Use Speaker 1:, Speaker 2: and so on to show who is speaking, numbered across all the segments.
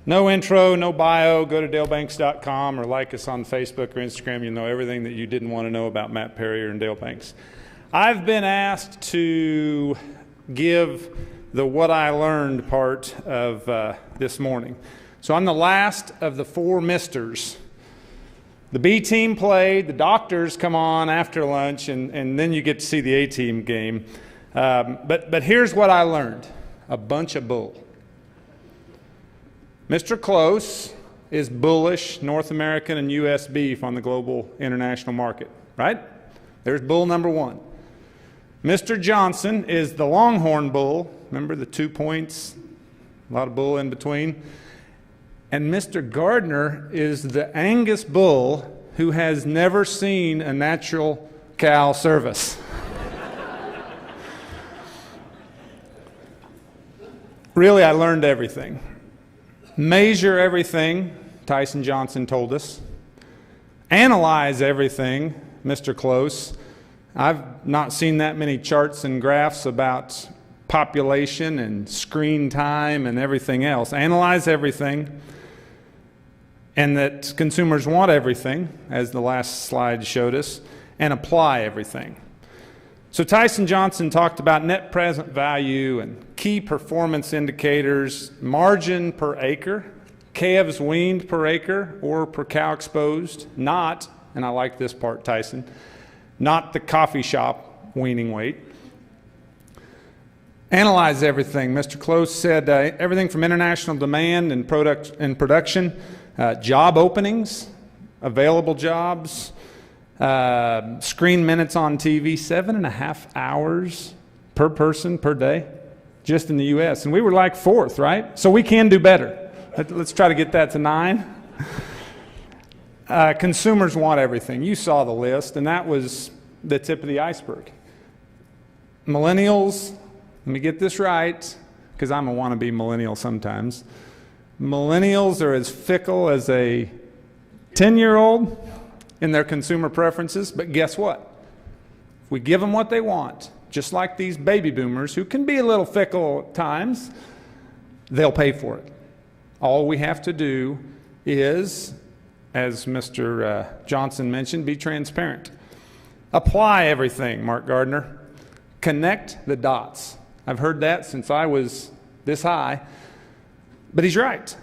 Speaker 1: No intro, no bio. Go to dalebanks.com or like us on Facebook or Instagram. You'll know everything that you didn't want to know about Matt Perrier and Dale Banks. I've been asked to give the what I learned part of this morning. So I'm the last of the four misters. The B team played, the doctors come on after lunch, and then you get to see the A team game. But here's what I learned. A bunch of bull. Mr. Close is bullish North American and U.S. beef on the global international market, right? There's bull number one. Mr. Johnson is the longhorn bull. Remember the 2 points, a lot of bull in between. And Mr. Gardner is the Angus bull who has never seen a natural cow service. Really, I learned everything. Measure everything, Tyson Johnson told us. Analyze everything, Mr. Close. I've not seen that many charts and graphs about population and screen time and everything else. Analyze everything, and that consumers want everything, as the last slide showed us, and apply everything. So Tyson Johnson talked about net present value and key performance indicators, margin per acre, calves weaned per acre or per cow exposed, not, and I like this part, Tyson, not the coffee shop weaning weight. Analyze everything. Mr. Close said everything from international demand and production, job openings, available jobs, screen minutes on TV, 7.5 hours per person per day, just in the U.S. And we were like fourth, right? So we can do better. Let's try to get that to 9. Consumers want everything. You saw the list, and that was the tip of the iceberg. Millennials, let me get this right, because I'm a wannabe millennial sometimes. Millennials are as fickle as a 10-year-old in their consumer preferences, but guess what? If we give them what they want, just like these baby boomers, who can be a little fickle at times, they'll pay for it. All we have to do is, as Mr. Johnson mentioned, be transparent. Apply everything, Mark Gardner. Connect the dots. I've heard that since I was this high, but he's right.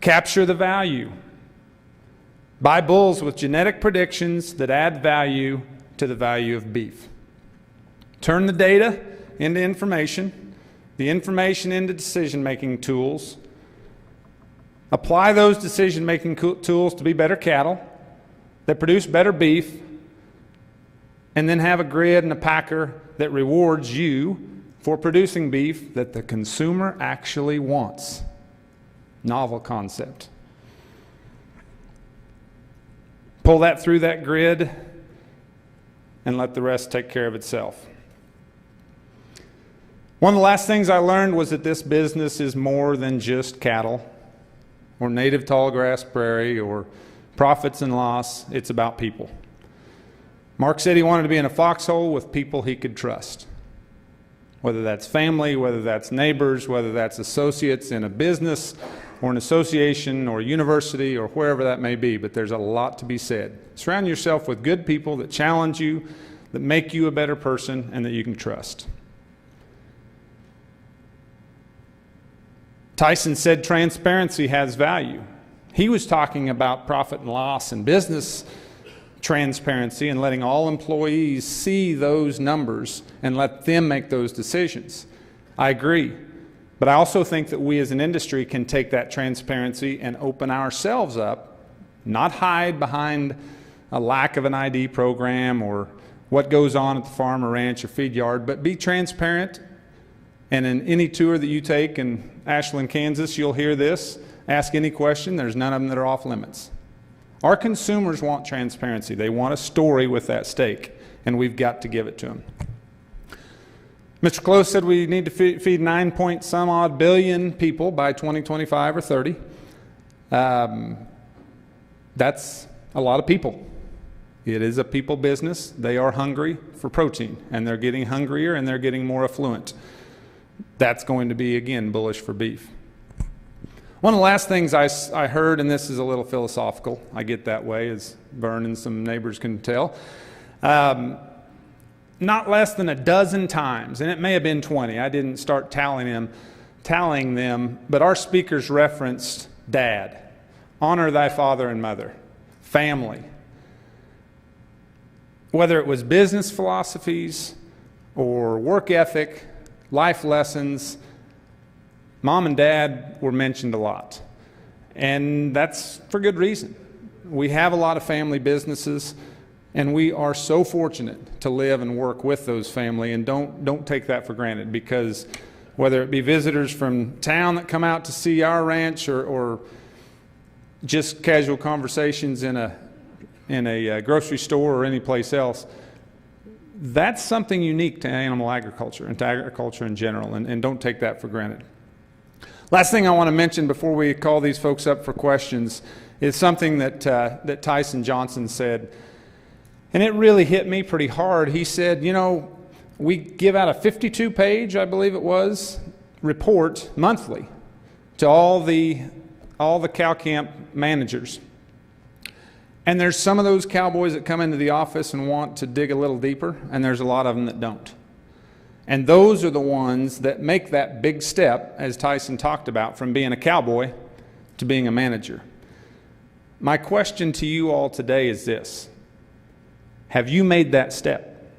Speaker 1: Capture the value. Buy bulls with genetic predictions that add value to the value of beef. Turn the data into information, the information into decision-making tools. Apply those decision-making tools to be better cattle that produce better beef, and then have a grid and a packer that rewards you for producing beef that the consumer actually wants. Novel concept. Pull that through that grid and let the rest take care of itself. One of the last things I learned was that this business is more than just cattle or native tall grass prairie or profits and loss. It's about people. Mark said he wanted to be in a foxhole with people he could trust. Whether that's family, whether that's neighbors, whether that's associates in a business or an association or university or wherever that may be, but there's a lot to be said. Surround yourself with good people that challenge you, that make you a better person, and that you can trust. Tyson said transparency has value. He was talking about profit and loss and business transparency and letting all employees see those numbers and let them make those decisions. I agree. But I also think that we as an industry can take that transparency and open ourselves up, not hide behind a lack of an ID program or what goes on at the farm or ranch or feed yard, but be transparent. And in any tour that you take in Ashland, Kansas, you'll hear this. Ask any question. There's none of them that are off limits. Our consumers want transparency. They want a story with that stake, and we've got to give it to them. Mr. Close said we need to feed 9 point some odd billion people by 2025 or 30. That's a lot of people. It is a people business. They are hungry for protein, and they're getting hungrier and they're getting more affluent. That's going to be, again, bullish for beef. One of the last things I heard, and this is a little philosophical, I get that way, as Vern and some neighbors can tell, not less than a dozen times, and it may have been 20, I didn't start tallying them, but our speakers referenced dad. Honor thy father and mother. Family. Whether it was business philosophies or work ethic, life lessons, mom and dad were mentioned a lot. And that's for good reason. We have a lot of family businesses, and we are so fortunate to live and work with those family, and don't take that for granted, because whether it be visitors from town that come out to see our ranch or just casual conversations in a grocery store or any place else, that's something unique to animal agriculture and to agriculture in general, and don't take that for granted. Last thing I want to mention before we call these folks up for questions is something that Tyson Johnson said, and it really hit me pretty hard. He said, you know, we give out a 52-page, I believe it was, report monthly to all the cow camp managers. And there's some of those cowboys that come into the office and want to dig a little deeper, and there's a lot of them that don't. And those are the ones that make that big step, as Tyson talked about, from being a cowboy to being a manager. My question to you all today is this: have you made that step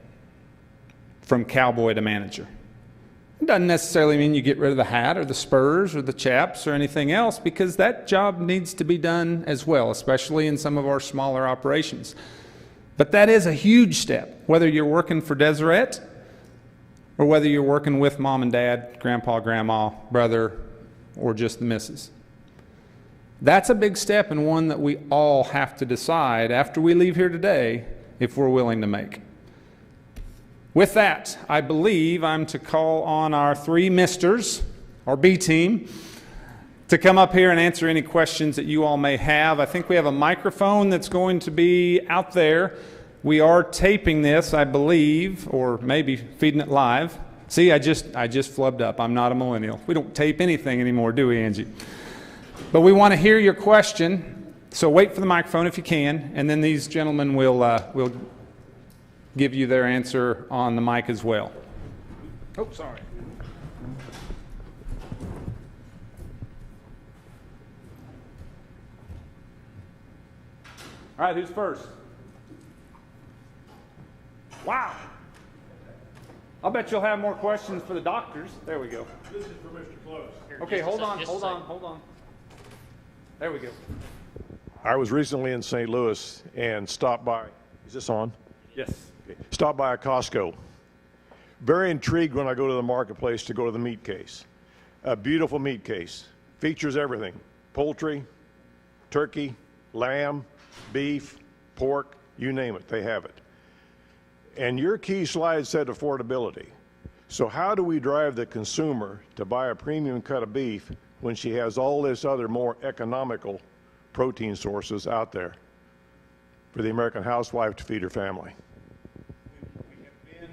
Speaker 1: from cowboy to manager? It doesn't necessarily mean you get rid of the hat or the spurs or the chaps or anything else, because that job needs to be done as well, especially in some of our smaller operations. But that is a huge step, whether you're working for Deseret or whether you're working with mom and dad, grandpa, grandma, brother, or just the missus. That's a big step, and one that we all have to decide after we leave here today if we're willing to make. With that, I believe I'm to call on our three misters, our B team, to come up here and answer any questions that you all may have. I think we have a microphone that's going to be out there. We are taping this, I believe, or maybe feeding it live. See, I just flubbed up. I'm not a millennial. We don't tape anything anymore, do we, Angie? But we want to hear your question, so wait for the microphone if you can, and then these gentlemen will give you their answer on the mic as well. Oh, sorry. All right, who's first? Wow. I'll bet you'll have more questions for the doctors. There we go.
Speaker 2: This is for Mr. Close.
Speaker 1: Okay, hold on. There we go.
Speaker 2: I was recently in St. Louis and stopped by. Is this on?
Speaker 1: Yes.
Speaker 2: Okay. Stopped by a Costco. Very intrigued when I go to the marketplace to go to the meat case. A beautiful meat case. Features everything. Poultry, turkey, lamb, beef, pork, you name it, they have it. And your key slide said affordability. So how do we drive the consumer to buy a premium cut of beef when she has all this other more economical protein sources out there for the American housewife to feed her family?
Speaker 3: We have been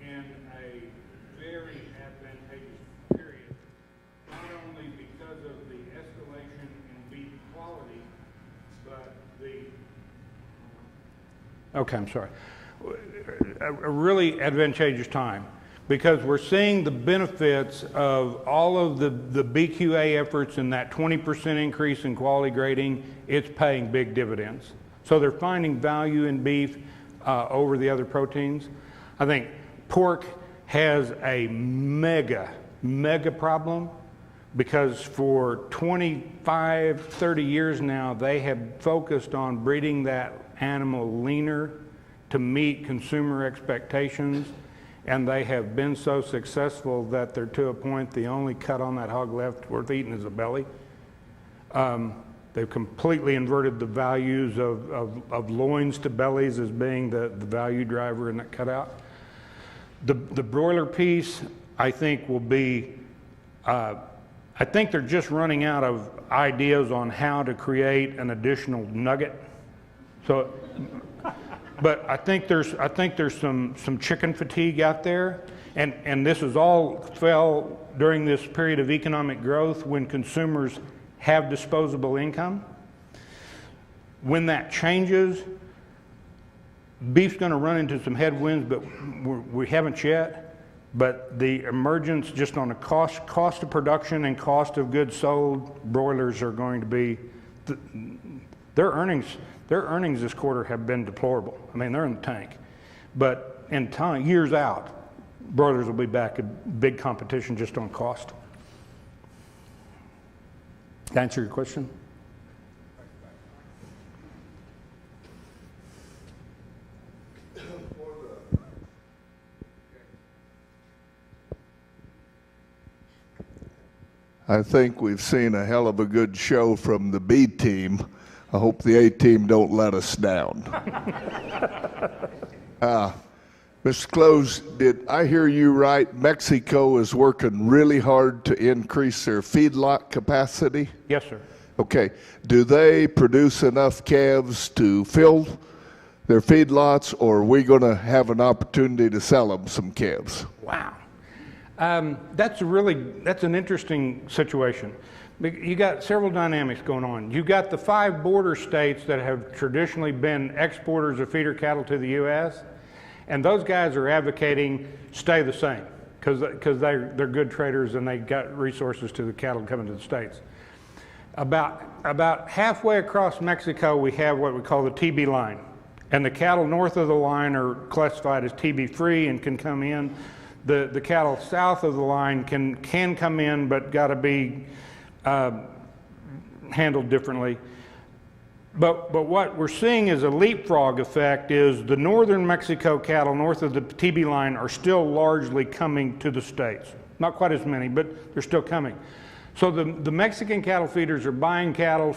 Speaker 3: in a very advantageous period, not only because of the escalation in beef quality, but okay, I'm sorry. A really advantageous time, because we're seeing the benefits of all of the BQA efforts and that 20% increase in quality grading. It's paying big dividends. So they're finding value in beef over the other proteins. I think pork has a mega problem, because for 25, 30 years now, they have focused on breeding that animal leaner to meet consumer expectations, and they have been so successful that they're to a point the only cut on that hog left worth eating is the belly. They've completely inverted the values of loins to bellies as being the value driver in that cutout. The broiler piece, I think, will be, I think they're just running out of ideas on how to create an additional nugget. So But I think there's some chicken fatigue out there, and this is all fell during this period of economic growth when consumers have disposable income. When that changes, beef's going to run into some headwinds, but we haven't yet. But the emergence just on the cost of production and cost of goods sold, broilers are going to be, their earnings this quarter have been deplorable. I mean, they're in the tank. But in time, years out, broilers will be back at big competition just on cost. Did I answer your question?
Speaker 4: I think we've seen a hell of a good show from the B team. I hope the A team don't let us down. Mr. Close, did I hear you right? Mexico is working really hard to increase their feedlot capacity?
Speaker 3: Yes, sir.
Speaker 4: Okay. Do they produce enough calves to fill their feedlots, or are we going to have an opportunity to sell them some calves?
Speaker 3: Wow. That's an interesting situation. You got several dynamics going on. You got the 5 border states that have traditionally been exporters of feeder cattle to the U.S., and those guys are advocating stay the same because they're good traders and they got resources to the cattle coming to the states. About halfway across Mexico, we have what we call the TB line, and the cattle north of the line are classified as TB free and can come in. The cattle south of the line can come in, but got to be handled differently. But what we're seeing is a leapfrog effect is the northern Mexico cattle north of the TB line are still largely coming to the States. Not quite as many, but they're still coming. So the Mexican cattle feeders are buying cattle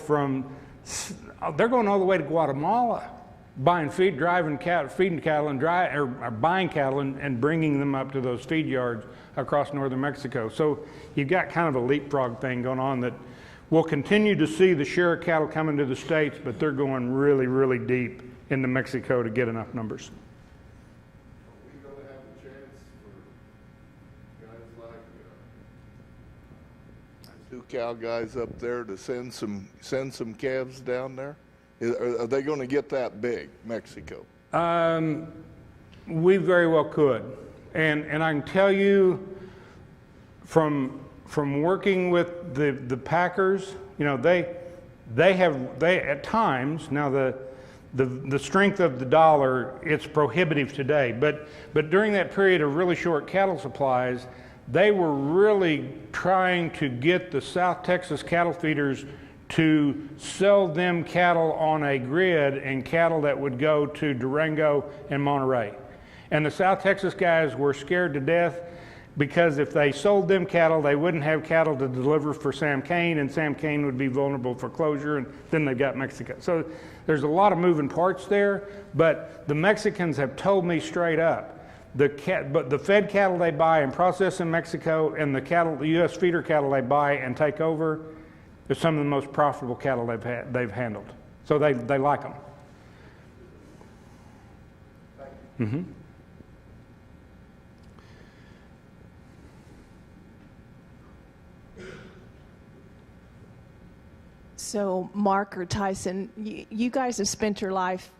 Speaker 3: they're going all the way to Guatemala, buying feeding cattle and or buying cattle and bringing them up to those feed yards across northern Mexico. So you've got kind of a leapfrog thing going on that we'll continue to see the share of cattle coming to the States, but they're going really, really deep into Mexico to get enough numbers.
Speaker 4: Are we going to have a chance for guys like 2 cow guys up there to send some calves down there? Are they going to get that big, Mexico?
Speaker 3: We very well could, and I can tell you from working with the packers, you know, they at times, now the strength of the dollar, it's prohibitive today, but during that period of really short cattle supplies, they were really trying to get the South Texas cattle feeders to sell them cattle on a grid and cattle that would go to Durango and Monterey. And the South Texas guys were scared to death because if they sold them cattle, they wouldn't have cattle to deliver for Sam Cane, and Sam Cane would be vulnerable for closure, and then they've got Mexico. So there's a lot of moving parts there, but the Mexicans have told me straight up, but the fed cattle they buy and process in Mexico and the U.S. feeder cattle they buy and take over are some of the most profitable cattle they've handled. So they like them. Mm-hmm.
Speaker 5: So Mark or Tyson, you guys have spent your life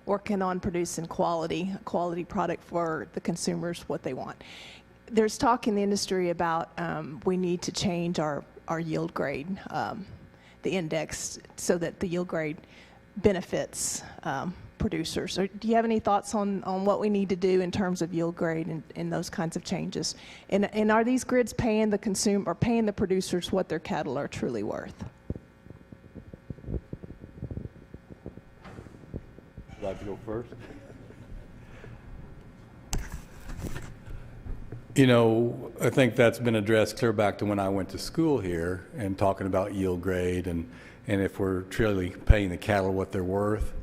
Speaker 5: working on producing quality product for the consumers, what they want. There's talk in the industry about we need to change our yield grade, the index, so that the yield grade benefits producers. Or do you have any thoughts on what we need to do in terms of yield grade and those kinds of changes? And are these grids paying the consumer or paying the producers what their cattle are truly worth?
Speaker 6: I'd like to go first. You know, I think that's been addressed clear back to when I went to school here and talking about yield grade and if we're truly paying the cattle what they're worth.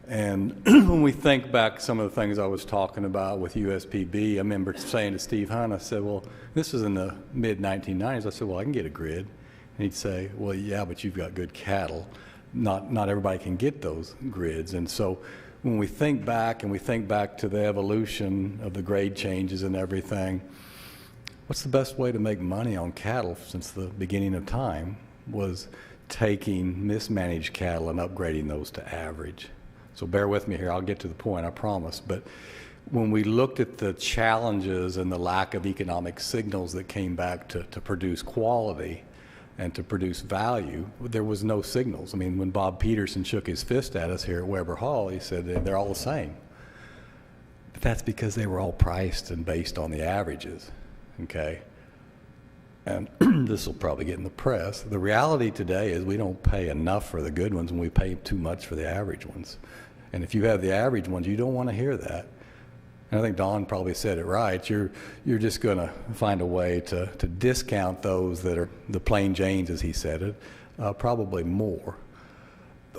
Speaker 6: And when we think back some of the things I was talking about with USPB, I remember saying to Steve Hunt, I said, well, this was in the mid-1990s. I said, well, I can get a grid. And he'd say, well, yeah, but you've got good cattle. Not everybody can get those grids. And so when we think back and we think back to the evolution of the grade changes and everything, what's the best way to make money on cattle since the beginning of time was taking mismanaged cattle and upgrading those to average. So bear with me here, I'll get to the point, I promise. But when we looked at the challenges and the lack of economic signals that came back to produce quality and to produce value, there was no signals. I mean, when Bob Peterson shook his fist at us here at Weber Hall, he said they're all the same. But that's because they were all priced and based on the averages, okay? And this will probably get in the press. The reality today is we don't pay enough for the good ones and we pay too much for the average ones. And if you have the average ones, you don't want to hear that. And I think Don probably said it right. You're just going to find a way to discount those that are the plain Janes, as he said it, probably more.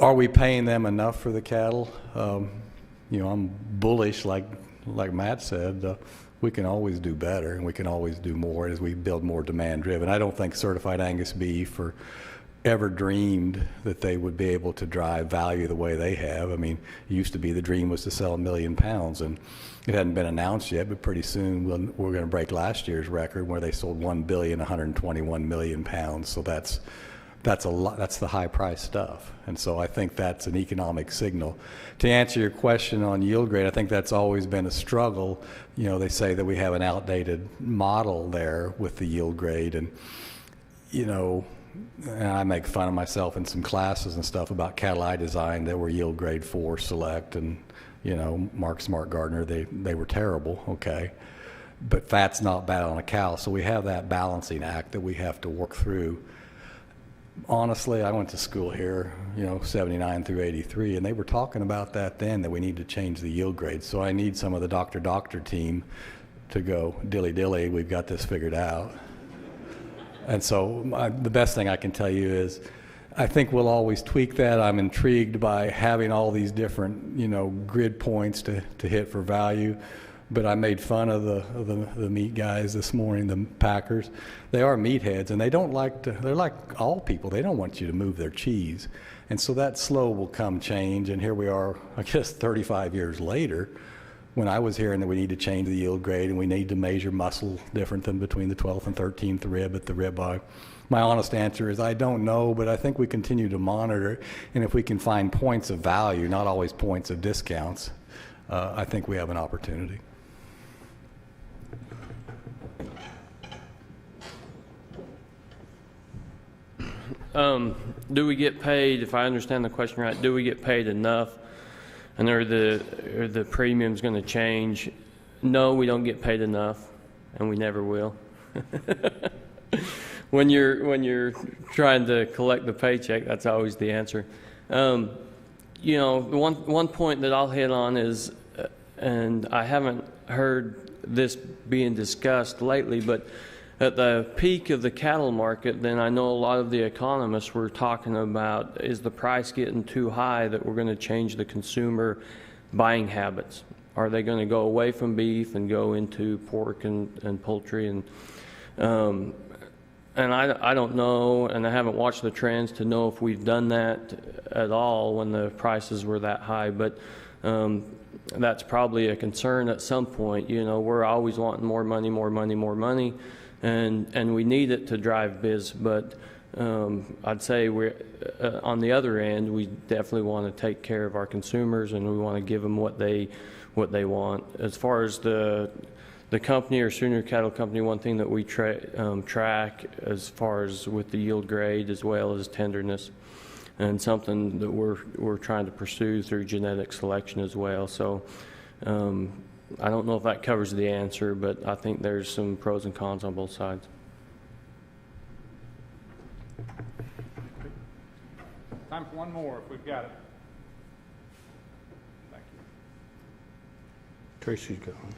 Speaker 6: Are we paying them enough for the cattle? You know, I'm bullish, like Matt said. We can always do better, and we can always do more as we build more demand-driven. I don't think certified Angus beef or ever dreamed that they would be able to drive value the way they have. I mean, it used to be the dream was to sell 1 million pounds, and it hadn't been announced yet, but pretty soon we're going to break last year's record where they sold 1,121 million pounds. So that's a lot. That's the high price stuff. And so I think that's an economic signal. To answer your question on yield grade, I think that's always been a struggle. You know, they say that we have an outdated model there with the yield grade, and you know, and I make fun of myself in some classes and stuff about cattle I designed that were yield grade 4 select, and you know, Mark Smart Gardner, they were terrible, okay? But fat's not bad on a cow, so we have that balancing act that we have to work through. Honestly, I went to school here, you know, 79 through 83, and they were talking about that then, that we need to change the yield grade. So I need some of the doctor team to go, dilly, we've got this figured out. And so the best thing I can tell you is I think we'll always tweak that. I'm intrigued by having all these different, you know, grid points to hit for value. But I made fun of the meat guys this morning, the packers. They are meatheads, and they don't like to, they're like all people. They don't want you to move their cheese. And so that slow will come change, and here we are, I guess 35 years later, when I was hearing that we need to change the yield grade and we need to measure muscle different than between the 12th and 13th rib at the ribeye. My honest answer is I don't know, but I think we continue to monitor, and if we can find points of value, not always points of discounts, I think we have an opportunity.
Speaker 7: Do we get paid, if I understand the question right, do we get paid enough? And are the premiums going to change? No, we don't get paid enough, and we never will. When you're trying to collect the paycheck, that's always the answer. You know, one point that I'll hit on is, and I haven't heard this being discussed lately, but at the peak of the cattle market, then I know a lot of the economists were talking about, is the price getting too high that we're going to change the consumer buying habits? Are they going to go away from beef and go into pork and poultry? And I don't know, and I haven't watched the trends to know if we've done that at all when the prices were that high, but that's probably a concern at some point. You know, we're always wanting more money, and we need it to drive biz, but I'd say we're on the other end, we definitely want to take care of our consumers, and we want to give them what they want. As far as the company or Sooner Cattle Company, one thing that we track as far as with the yield grade as well as tenderness, and something that we're trying to pursue through genetic selection as well. So I don't know if that covers the answer, but I think there's some pros and cons on both sides.
Speaker 1: Time for one more if we've got it. Thank you.
Speaker 3: Tracy's got one.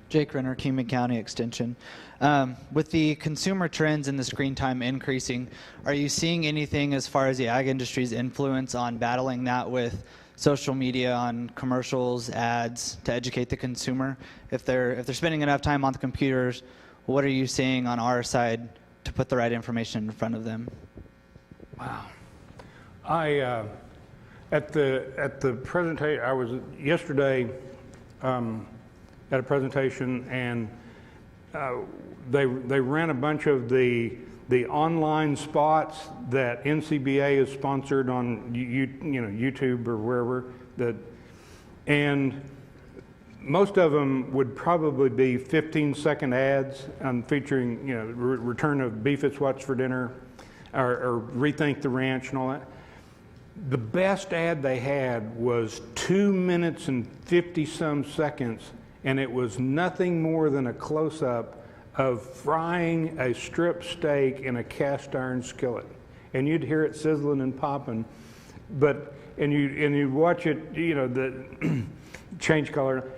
Speaker 8: Jake Renner, Kingman County Extension. With the consumer trends and the screen time increasing, are you seeing anything as far as the ag industry's influence on battling that with social media, on commercials, ads, to educate the consumer? If they're spending enough time on the computers, what are you seeing on our side to put the right information in front of them?
Speaker 3: I at the presentation, I was yesterday at a presentation, and they ran a bunch of the online spots that NCBA has sponsored on YouTube or wherever and most of them would probably be 15-second ads featuring return of beef it's what's for dinner or rethink the ranch and all that. The best ad they had was 2 minutes and 50-some seconds, and it was nothing more than a close-up of frying a strip steak in a cast iron skillet, and you'd hear it sizzling and popping, and you'd watch it, the change color.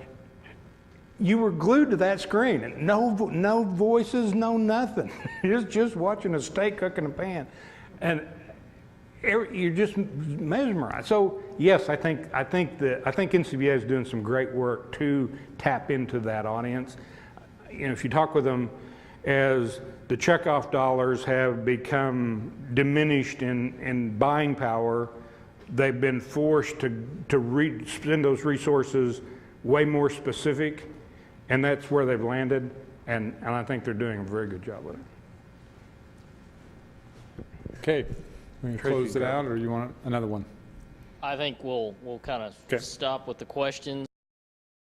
Speaker 3: You were glued to that screen. No voices, no nothing. You're just watching a steak cook in a pan, and you're just mesmerized. So yes, I think NCBA is doing some great work to tap into that audience. If you talk with them, as the checkoff dollars have become diminished in buying power, they've been forced to spend those resources way more specific, and that's where they've landed, and I think they're doing a very good job with it.
Speaker 1: Okay, we can close it out, or you want another one?
Speaker 9: I think we'll kind of stop with the questions.